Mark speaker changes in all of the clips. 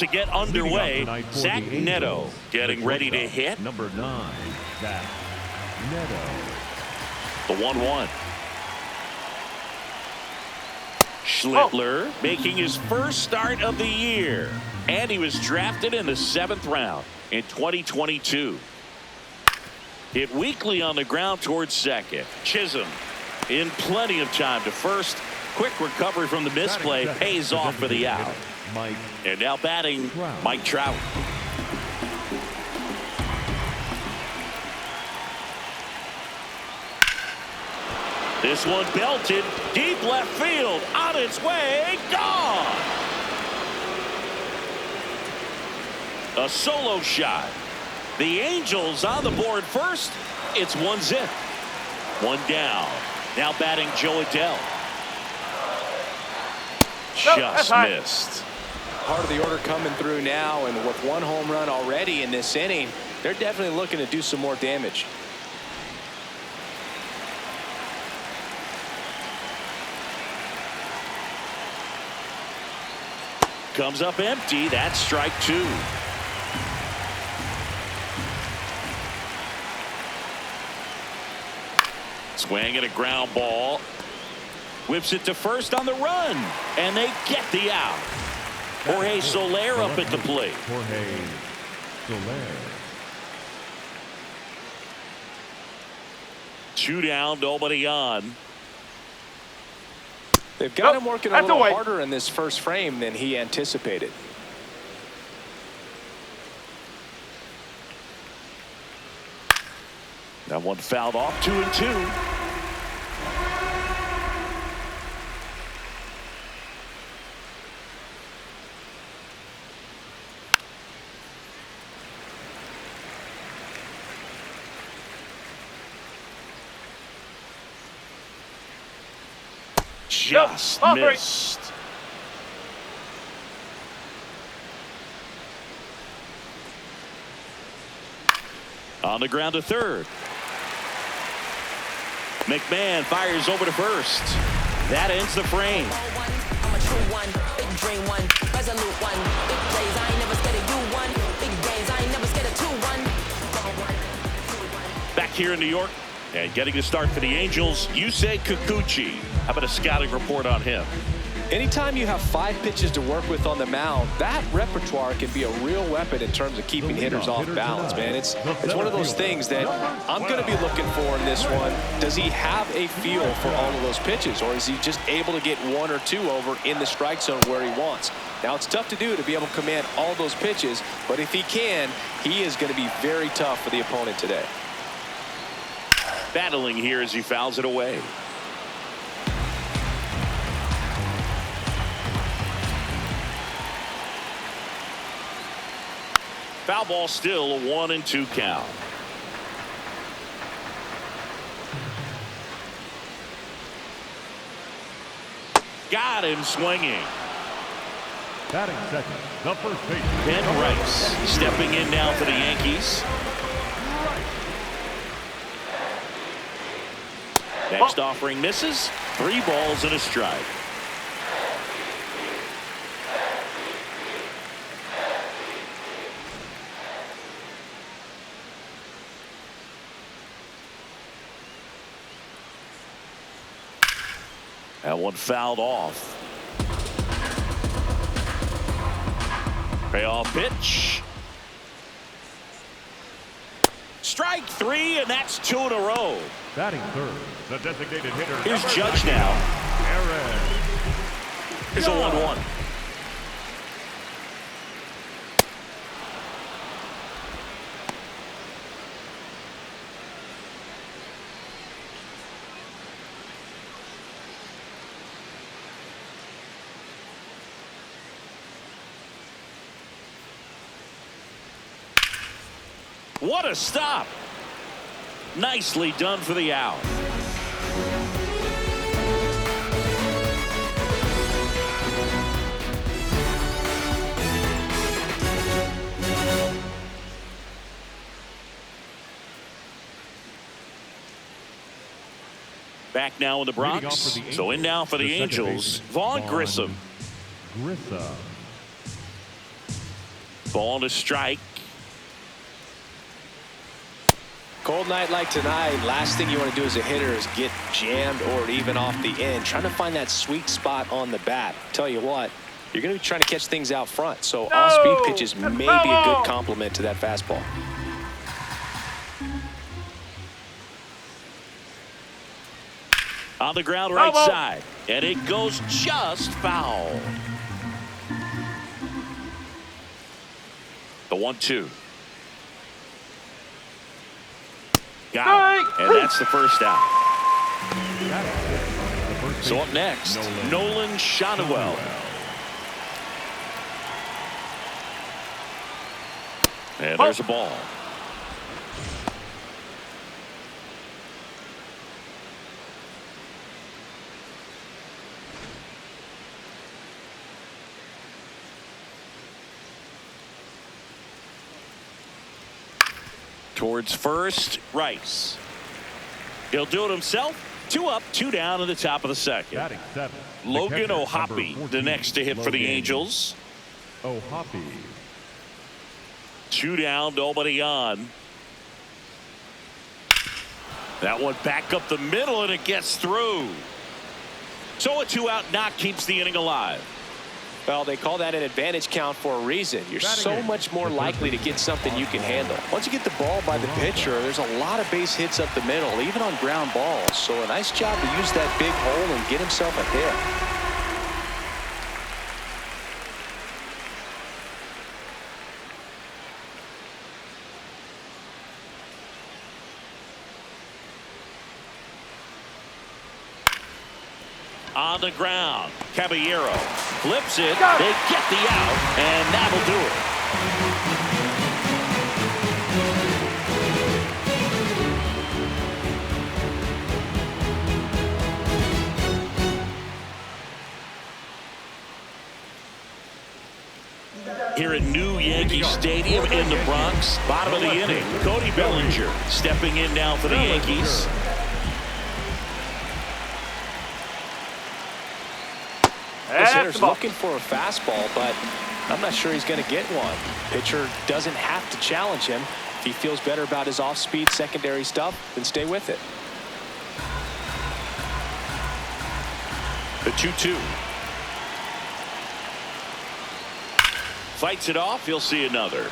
Speaker 1: to get underway. Zach Neto getting ready to hit.
Speaker 2: Number 9, Zach Neto.
Speaker 1: The 1-1. Schlittler making his first start of the year. And he was drafted in the 7th round in 2022. Hit weakly on the ground towards second. Chisholm in plenty of time to first. Quick recovery from the misplay pays off for the out. And now batting, Mike Trout. This one belted deep left field, on its way, gone. A solo shot. The Angels on the board first. It's 1-0. 1 down. Now batting Joe Adell. Just missed.
Speaker 3: Part of the order coming through now, and with 1 home run already in this inning, they're definitely looking to do some more damage.
Speaker 1: Comes up empty. That's strike 2. Swing and a ground ball. Whips it to first on the run. And they get the out. Jorge Soler up at the plate.
Speaker 2: Jorge Soler.
Speaker 1: 2 down, nobody on.
Speaker 3: They've got him working a little harder in this first frame than he anticipated.
Speaker 1: That one fouled off. 2-2. Just missed. On the ground to third. McMahon fires over to first. That ends the frame.
Speaker 4: I'm a true one, big dream one, resolute one, big plays, I ain't never scared of you one, big games, I ain't never scared of 2-1.
Speaker 1: Back here in New York and getting the start for the Angels, Yusei Kikuchi. How about a scouting report on him?
Speaker 3: Anytime you have 5 pitches to work with on the mound, that repertoire can be a real weapon in terms of keeping hitters off balance, man. It's one of those things that I'm going to be looking for in this one. Does he have a feel for all of those pitches, or is he just able to get 1 or 2 over in the strike zone where he wants? Now, it's tough to do to be able to command all those pitches, but if he can, he is going to be very tough for the opponent today.
Speaker 1: Battling here as he fouls it away. Foul ball, still a 1-2 count. Got him swinging.
Speaker 2: Batting second, the first baseman.
Speaker 1: Ben Rice stepping in now for the Yankees. Next offering misses. 3 balls and a strike. That one fouled off. Payoff pitch. Strike 3, and that's 2 in a row.
Speaker 2: Batting third, the designated hitter.
Speaker 1: Here's Judge now.
Speaker 2: Aaron.
Speaker 1: Here's a 1-1. What a stop. Nicely done for the out. Back now in the Bronx. So in now for the Angels, Vaughn Grissom. Ball and a strike.
Speaker 3: Cold night like tonight, last thing you want to do as a hitter is get jammed or even off the end. Trying to find that sweet spot on the bat. Tell you what, you're going to be trying to catch things out front. So off-speed pitches may be a good complement to that fastball.
Speaker 1: On the ground right side. And it goes just foul. The 1-2. Got him. And that's the first out. So up next, Nolan Shotwell. And there's a ball. Towards first, Rice. He'll do it himself. 2 up, 2 down in the top of the second.
Speaker 2: Batting 7.
Speaker 1: Logan O'Hoppe, the next to hit for the Angels.
Speaker 2: O'Hoppe.
Speaker 1: 2 down, nobody on. That one back up the middle, and it gets through. So a 2-out knock keeps the inning alive.
Speaker 3: Well, they call that an advantage count for a reason. You're so much more likely to get something you can handle. Once you get the ball by the pitcher, there's a lot of base hits up the middle, even on ground balls. So a nice job to use that big hole and get himself a hit.
Speaker 1: On the ground, Caballero flips it. They get the out, and that'll do it. Here at New Yankee Stadium in the Bronx, bottom of the inning, Cody Bellinger stepping in now for the Yankees.
Speaker 3: This hitter's looking for a fastball, but I'm not sure he's going to get one. Pitcher doesn't have to challenge him. If he feels better about his off-speed secondary stuff, then stay with it.
Speaker 1: The 2-2. Fights it off. He'll see another.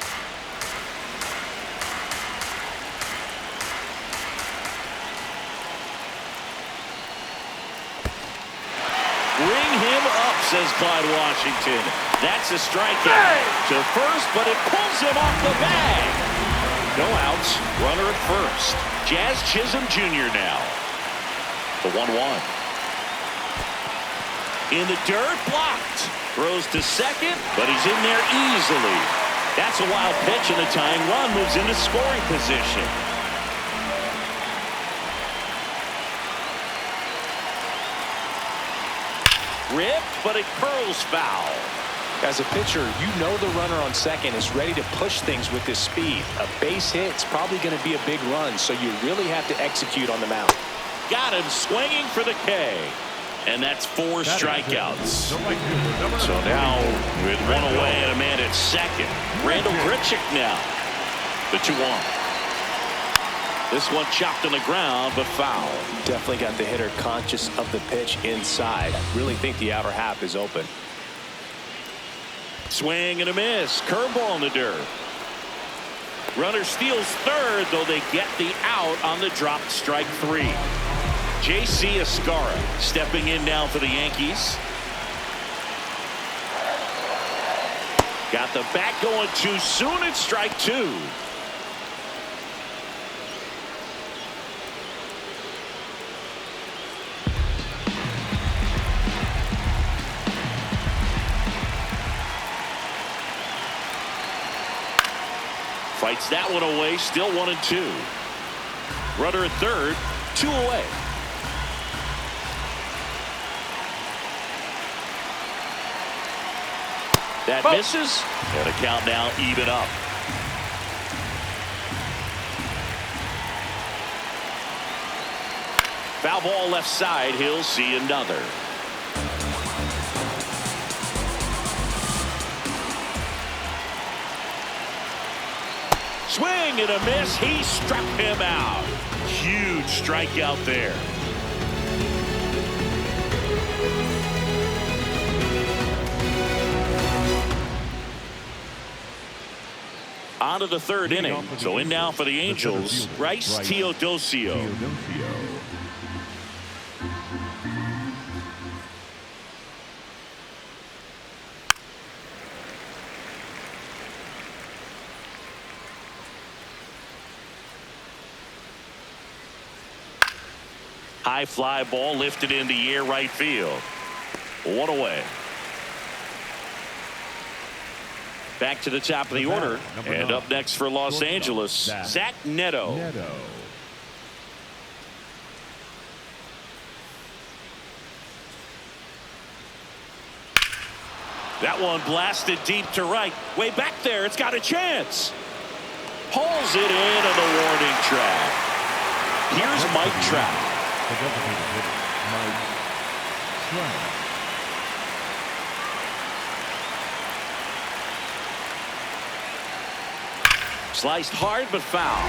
Speaker 1: Ring him up, says Clyde Washington. That's a strikeout to first, but it pulls him off the bag. No outs. Runner at first. Jazz Chisholm Jr. now. The 1-1. In the dirt, blocked. Throws to second, but he's in there easily. That's a wild pitch, and the tying run moves into scoring position. Ripped, but it curls foul.
Speaker 3: As a pitcher, you know the runner on second is ready to push things with his speed. A base hit's probably going to be a big run, so you really have to execute on the mound.
Speaker 1: Got him swinging for the K. And that's 4 strikeouts. So now with 1 away and a man at second. Randall Grichuk now. The 2-1. This one chopped on the ground, but foul.
Speaker 3: Definitely got the hitter conscious of the pitch inside. I really think the outer half is open.
Speaker 1: Swing and a miss. Curveball in the dirt. Runner steals third, though they get the out on the dropped strike 3. J.C. Escara stepping in now for the Yankees. Got the bat going too soon at strike 2. Fights that one away, still 1-2. Runner at third, 2 away. That misses, and a count now even up. Foul ball left side, he'll see another. Swing and a miss. He struck him out. Huge strikeout there. On to the third inning. So in now for the Angels, Bryce Teodosio. High fly ball lifted in the air right field. One away. Back to the top of the order. And up next for Los Angeles, Zach Neto. That one blasted deep to right. Way back there. It's got a chance. Pulls it in on the warning track. Here's Mike Trout. Sliced hard but foul.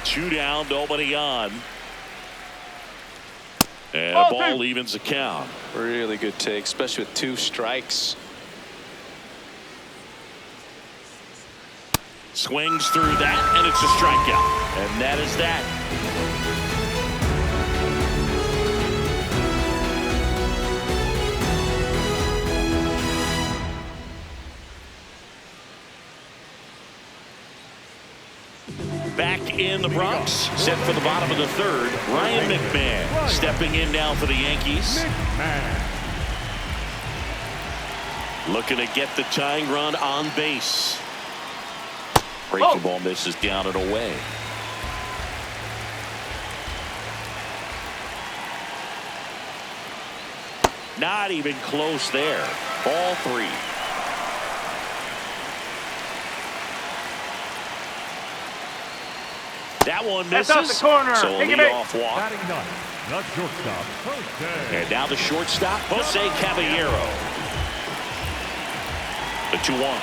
Speaker 1: 2 down, nobody on. And the ball evens the count.
Speaker 3: Really good take, especially with 2 strikes.
Speaker 1: Swings through that, and it's a strikeout. And that is that. Back in the Bronx, set for the bottom of the third, Ryan McMahon stepping in now for the Yankees. Looking to get the tying run on base. Breaking ball misses down and away. Not even close there. Ball 3. That one misses.
Speaker 5: That's out the corner.
Speaker 1: So a leadoff walk.
Speaker 2: Batting ninth, the shortstop, Jose.
Speaker 1: And now the shortstop, Jose Caballero. The 2-1.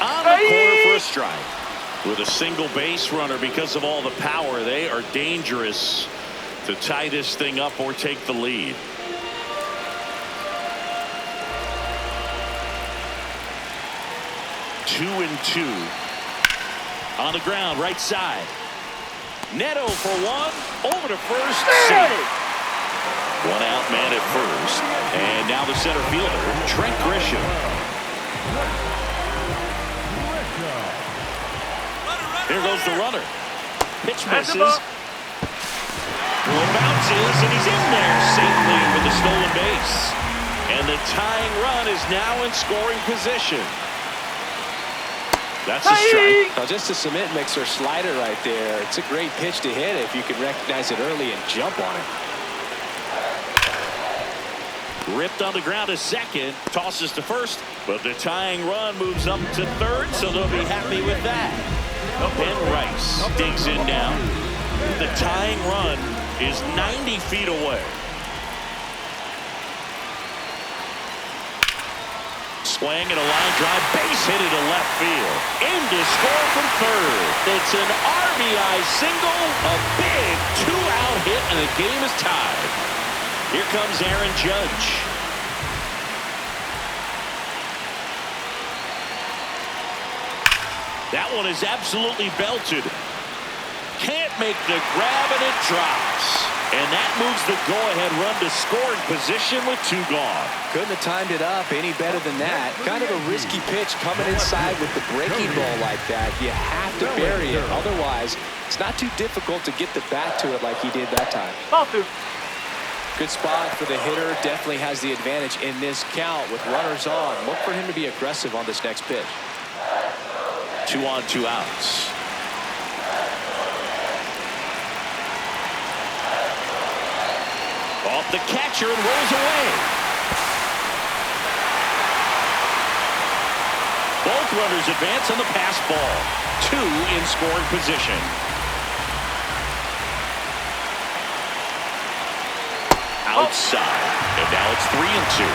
Speaker 1: On the corner for a strike. With a single base runner, because of all the power, they are dangerous to tie this thing up or take the lead. Two and 2. On the ground, right side. Neto for 1. Over to first. Safe. 1 out, man at first. And now the center fielder, Trent Grisham. Here goes the runner. Pitch misses. Well, bounces, and he's in there safely with the stolen base. And the tying run is now in scoring position. That's a strike.
Speaker 3: Now just a cement mixer slider right there. It's a great pitch to hit if you can recognize it early and jump on it.
Speaker 1: Ripped on the ground to second, tosses to first, but the tying run moves up to third, so they'll be happy with that. Ben Rice digs in now. The tying run is 90 feet away. Swing and a line drive, base hit into left field. In to score from third. It's an RBI single, a big 2-out hit, and the game is tied. Here comes Aaron Judge. That one is absolutely belted. Can't make the grab, and it drops. And that moves the go-ahead run to scoring position with 2 gone.
Speaker 3: Couldn't have timed it up any better than that. Kind of a risky pitch coming inside with the breaking ball like that. You have to bury it. Otherwise, it's not too difficult to get the bat to it like he did that time. Good spot for the hitter. Definitely has the advantage in this count with runners on. Look for him to be aggressive on this next pitch.
Speaker 1: 2 on, 2 outs. Off the catcher and rolls away. Both runners advance on the pass ball. 2 in scoring position. Outside. And now it's 3 and 2.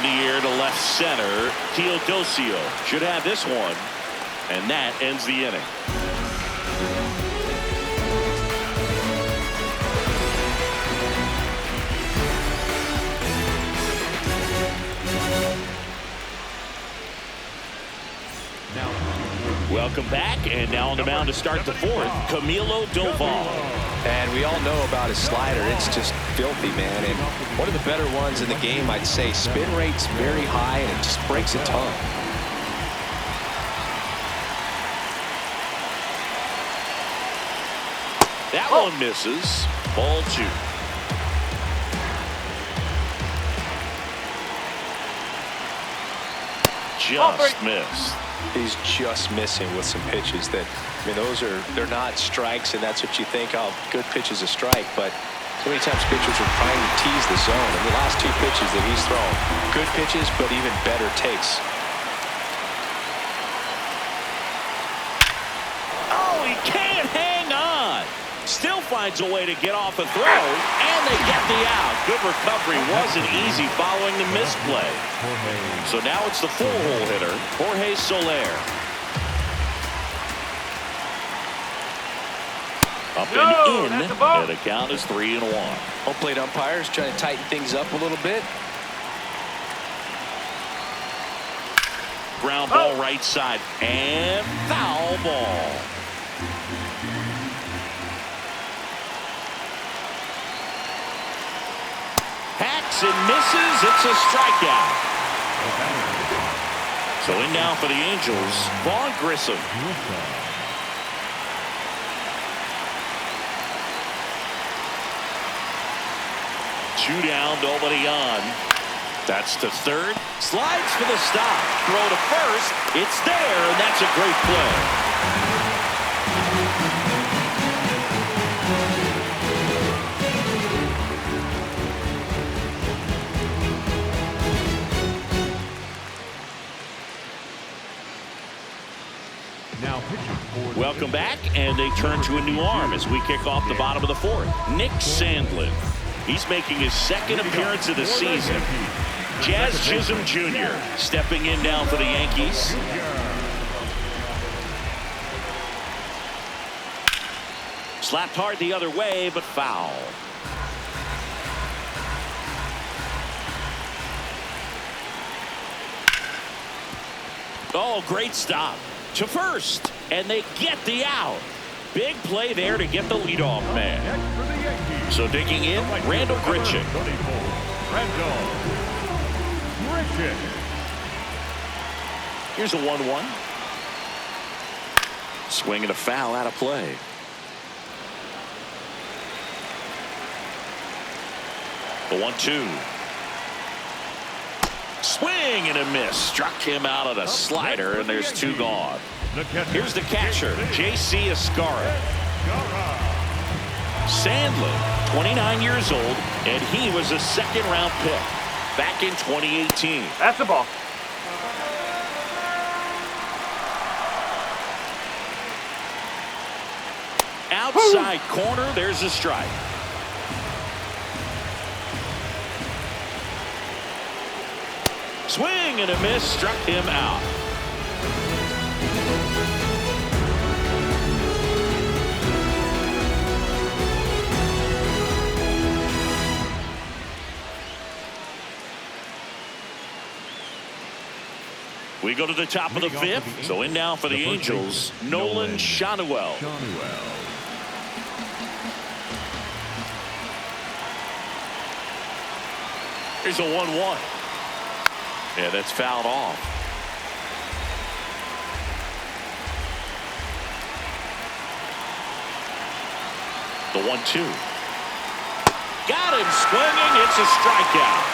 Speaker 1: the air to left center. Teodosio should have this one. And that ends the inning. Welcome back, and now on the mound to start the fourth, Camilo Doval.
Speaker 3: And we all know about his slider. It's just filthy, man. And one of the better ones in the game, I'd say. Spin rate's very high, and it just breaks a ton.
Speaker 1: That one misses. Ball 2. Just missed.
Speaker 3: He's just missing with some pitches that, I mean, they're not strikes, and that's what you think, oh, good pitch is a strike. But so many times pitchers are trying to tease the zone. And the last 2 pitches that he's thrown, good pitches, but even better takes.
Speaker 1: Oh, he can't hang on. Still finds a way to get off a throw, and they get the out. Good recovery wasn't easy following the misplay. So now it's the 4-hole hitter, Jorge Soler. Up and in, and the count is 3-1.
Speaker 3: Home plate umpires trying to tighten things up a little bit.
Speaker 1: Ground ball right side, and foul ball. Hacks and misses. It's a strikeout. So in now for the Angels, Vaughn Grissom. 2 down, nobody on. That's to third. Slides for the stop. Throw to first. It's there, and that's a great play. Welcome back, and they turn to a new arm as we kick off the bottom of the 4th. Nick Sandlin. He's making his 2nd appearance of the season. Jazz Chisholm Jr. stepping in now for the Yankees. Slapped hard the other way, but foul. Oh, great stop. To first, and they get the out. Big play there to get the leadoff man. So digging in, Randall Grichuk. Here's a 1-1. Swing and a foul out of play. The 1-2. Swing and a miss. Struck him out of the slider, and there's 2 gone. Here's the catcher, J.C. Escarra. Sandlin, 29 years old, and he was a 2nd-round pick back in 2018.
Speaker 5: That's the ball.
Speaker 1: Outside corner, there's a strike. Swing and a miss, struck him out. We go to the top of the 5th. So in now for the Angels, Nolan Schanuel. Here's a 1-1. Yeah, that's fouled off. The 1-2. Got him swinging. It's a strikeout.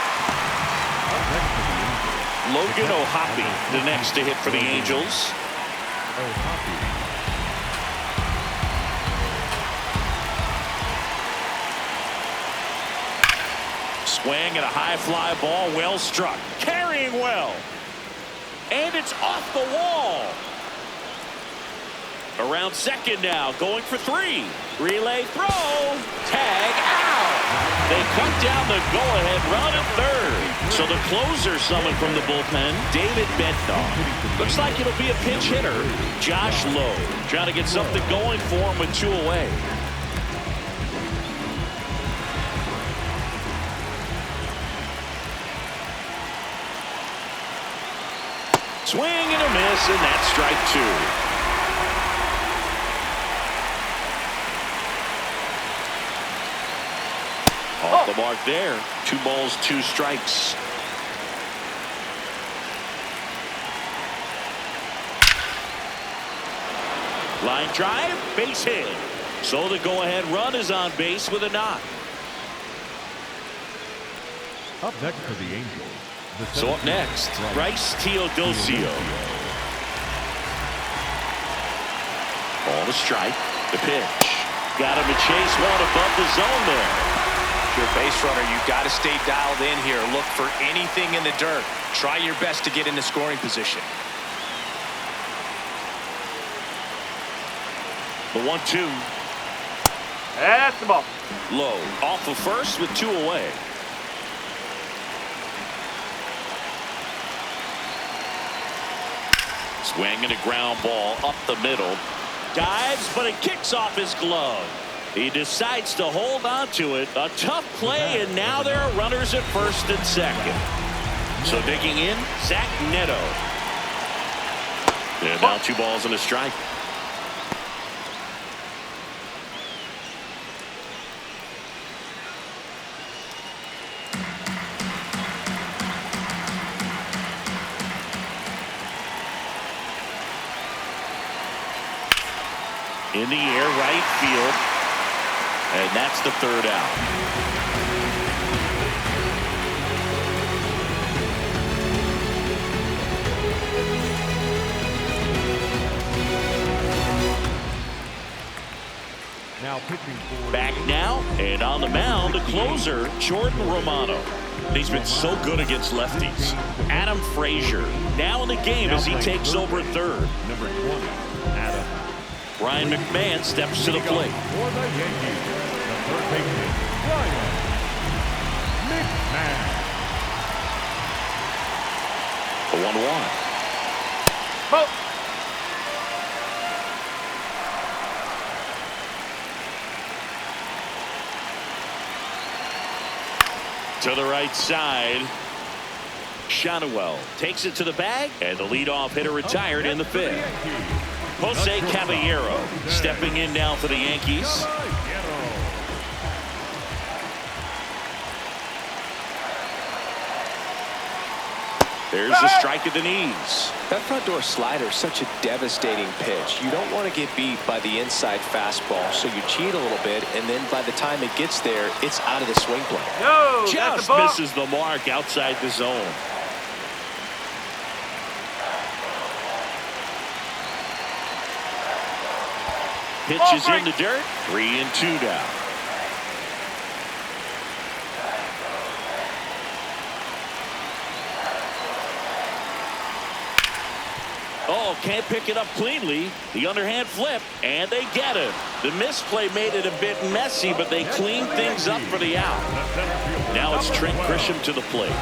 Speaker 1: Logan O'Hoppe, the next to hit for the Angels. Swing and a high fly ball, well struck. Carrying well. And it's off the wall. Around second now, going for 3. Relay throw. Tag out. They cut down the go-ahead run at third. So the closer summoned from the bullpen, David Bednar. Looks like it'll be a pinch hitter, Josh Lowe, trying to get something going for him with 2 away. Swing and a miss, and that's strike 2. Off the mark there. 2 balls, 2 strikes. Line drive, base hit. So the go-ahead run is on base with a knock.
Speaker 2: Up next for the Angels.
Speaker 1: So up next, Bryce Teodosio. Ball to strike. The pitch. Got him to chase one above the zone there.
Speaker 3: If you're a base runner, you've got to stay dialed in here. Look for anything in the dirt. Try your best to get into scoring position.
Speaker 1: The 1-2.
Speaker 5: That's the ball.
Speaker 1: Low off of first with 2 away. Swing and a ground ball up the middle. Dives, but it kicks off his glove. He decides to hold on to it. A tough play, and now there are runners at first and second. So digging in, Zach Neto. And now 2 balls and a strike. In the air, right field. And that's the 3rd out.
Speaker 2: Now pitching for
Speaker 1: Back now, and on the mound, the closer, Jordan Romano. He's been so good against lefties. Adam Frazier now in the game as he takes over third.
Speaker 2: number 20, Adam.
Speaker 1: Ryan McMahon steps to the plate.
Speaker 2: For the Yankees, the third baseman, Ryan McMahon.
Speaker 1: The 1-1.
Speaker 5: Ball.
Speaker 1: To the right side. Shanuel takes it to the bag, and the leadoff hitter retired in the 5th. Jose Caballero stepping in now for the Yankees. There's a strike at the knees.
Speaker 3: That front door slider is such a devastating pitch. You don't want to get beat by the inside fastball, so you cheat a little bit, and then by the time it gets there, it's out of the swing plane.
Speaker 5: No, that's
Speaker 1: Just
Speaker 5: the ball.
Speaker 1: misses the mark outside the zone. Pitch is in the dirt. 3-2 down. Oh, can't pick it up cleanly. The underhand flip, and they get him. The misplay made it a bit messy, but they cleaned things up for the out. Now it's Trent Grisham to the plate.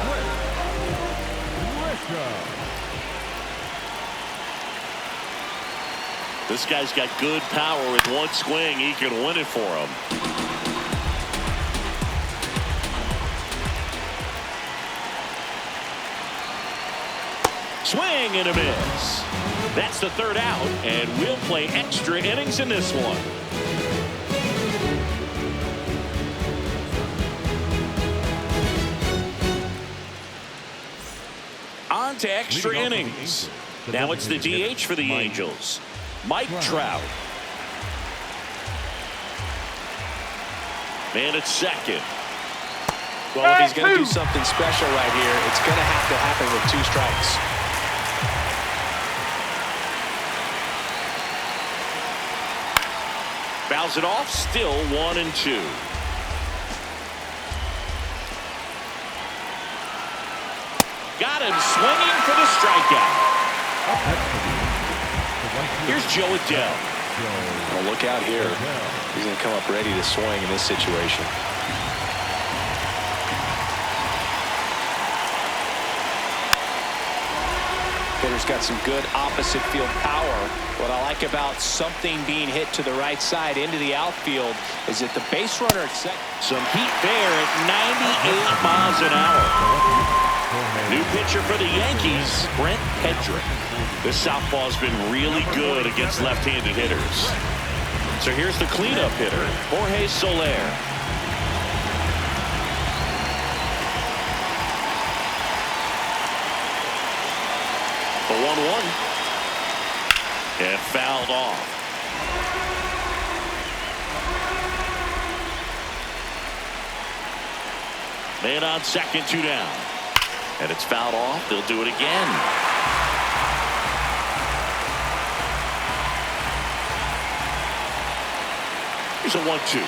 Speaker 1: This guy's got good power. With one swing, he can win it for him. Swing and a miss. That's the 3rd out, and we'll play extra innings in this one. On to extra innings. Now it's the DH for the Angels, Mike Trout. Man at second.
Speaker 3: Well, if he's going to do something special right here, it's going to have to happen with 2 strikes.
Speaker 1: Fouls it off, still 1-2. Got him swinging for the strikeout. Here's Joe Adele.
Speaker 3: Well, look out here. He's going to come up ready to swing in this situation. pitcher's got some good opposite field power. What I like about something being hit to the right side into the outfield is that the base runner at second.
Speaker 1: Some heat there at 98 miles an hour. New pitcher for the Yankees, Brent Pedrick. The southpaw's been really good against left-handed hitters. So here's the cleanup hitter, Jorge Soler. The 1-1. And fouled off. Man on second, 2 down. And it's fouled off. They'll do it again. Here's a 1-2.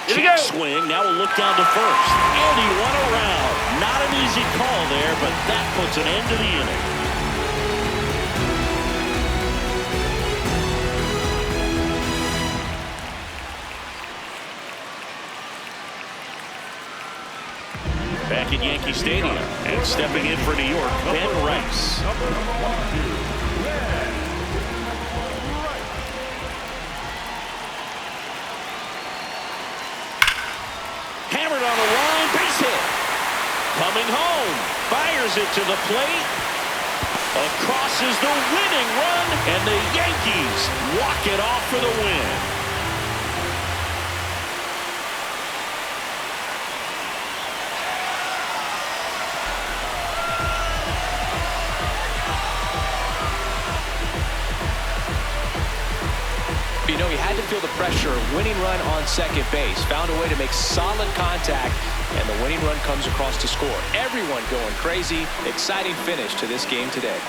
Speaker 1: Check swing. Now we'll look down to first. And he went around. Not an easy call there, but that puts an end to the inning. Back at Yankee Stadium, and stepping in for New York, Ben Rice. Hammered on the line, base hit. Coming home, fires it to the plate. Across is the winning run, and the Yankees walk it off for the win.
Speaker 3: You know, he had to feel the pressure. Winning run on second base. Found a way to make solid contact, and the winning run comes across to score. Everyone going crazy. Exciting finish to this game today.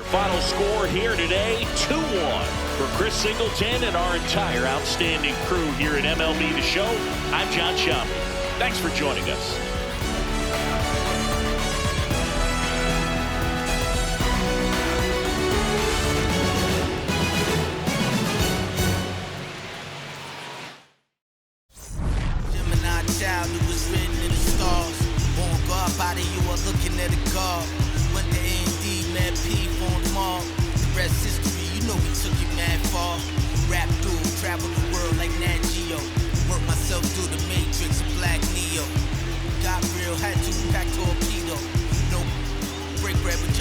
Speaker 1: Final score here today, 2-1 for Chris Singleton and our entire outstanding crew here at MLB The Show. I'm John Sciambi. Thanks for joining us.
Speaker 6: Gemini child, it was written in the stars. Born God, body, you are looking at a God. Went to A&D, man, P on them all. The rest history, you know we took it mad far. Rap dude, travel the world like Nat Geo. Work myself through the Matrix, Black Neo. Got real, had to pack torpedo. No break bread with